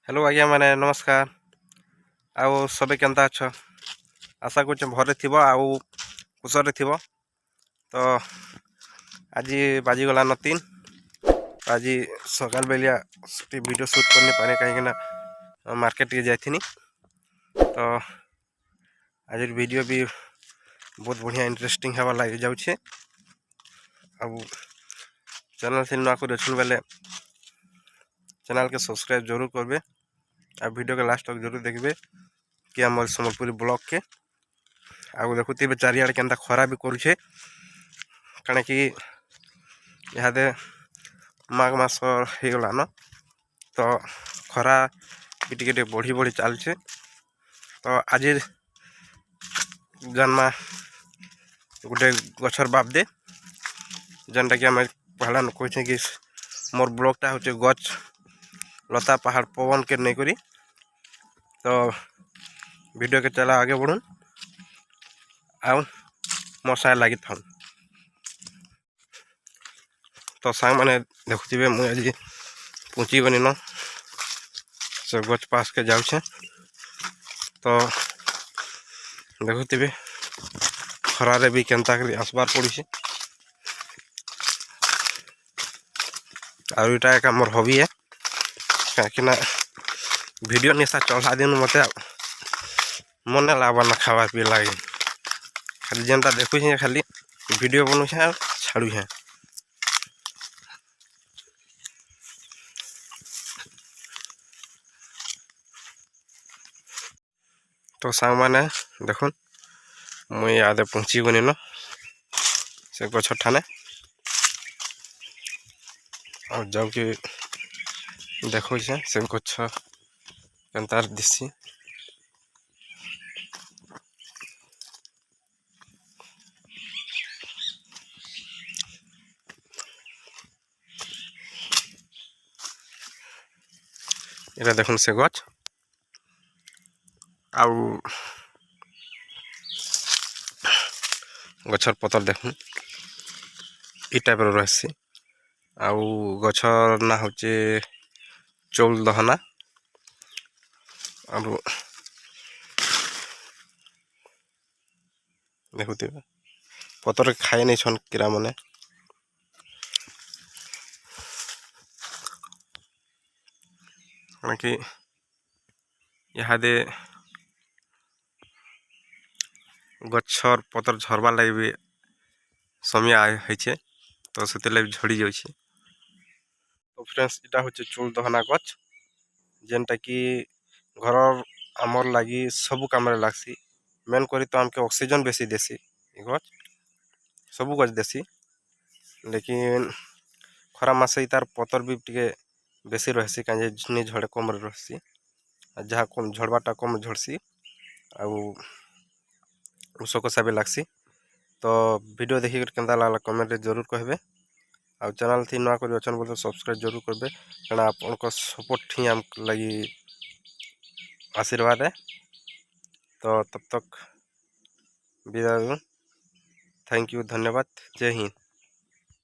Hello आज्ञा मैंने नमस्कार। आउ सबे केनता अछ? आशा कर भरे थी आउ कुशल थी। तो आज बाजीगला न 3 आज सकाल बेलिया वीडियो शूट करनी पारे कहीं मार्केट के जाइथिनी। तो आज वीडियो भी बहुत बढ़िया इंटरेस्टिंग हवा लग जाऊे। अब चैनल से नुआ कर बेले चैनल के सब्सक्राइब जरूर करबे आ वीडियो के लास्ट तक जरूर देखबे कि आम सम्बलपुरी ब्लॉग के आगे देखुवे चारिआडे के खरा भी करुचे कण कि इहादे माघ मास होगला न तो खरा भी टे बढ़ी बढ़ी चलचे। तो आज जन्मा गोटे गछर बाप दे जनटा कि आम पहला कहे कि मोर ब्लॉगटा हूँ गच लता पहाड़ पवन के नहीं करी। तो वीडियो के चला आगे बढ़ून आउ मोर साथ लगी था। तो सांग मैंने देखुवे मुझे आज पहुँची बनी न से गच पास के जाऊे। तो देखुवे खरारे भी केनता कर आसबार पड़ी आईटा एक मोर हॉबी है कहीं वीडियो निशा चढ़ा दिन मत मन लगवा ना खावा पी लगे खाली जेनटा देखु खाली वीडियो बनू छाड़ू है। तो सांग मैंने देख मुई आदे पहुँची गनी न से गछ ठाने और जाऊ कि देखो से गछ केनतार दिसी। इरा देखुन से गछ आउ गछर पतर देखुन इ टाइप रही आउ गछर ना हूँ चौल दहना और देखुते पतर खाए नहीं छन कीड़ा मने कि इहादे गछर पतर झरबार लगे भी समय है तो से झड़ी जाऊे। तो फ्रेंड्स इटा हूँ चूल दहना गछ जेनटा कि घर आमर लगी सबू कम लगसी मेन करी तो आमके ऑक्सीजन बेसी देसी गछ सबू गछ देसी लेकिन खरा मासे तार पतर भी टे बेसी रही कहीं झड़े कम रही जहाँ कम झड़बाटा कम झड़सी आउ उषकसा भी लगसी। तो वीडियो देखिक केनता लगला कमेंट जरूर कहबे आ चैनल थी नुआ कर अच्छा बोलते सब्सक्राइब जरूर करबे कारण आपन सपोर्ट ही आम लगी आशीर्वाद है। तो तब तक विदाई, थैंक यू, धन्यवाद, जय हिंद।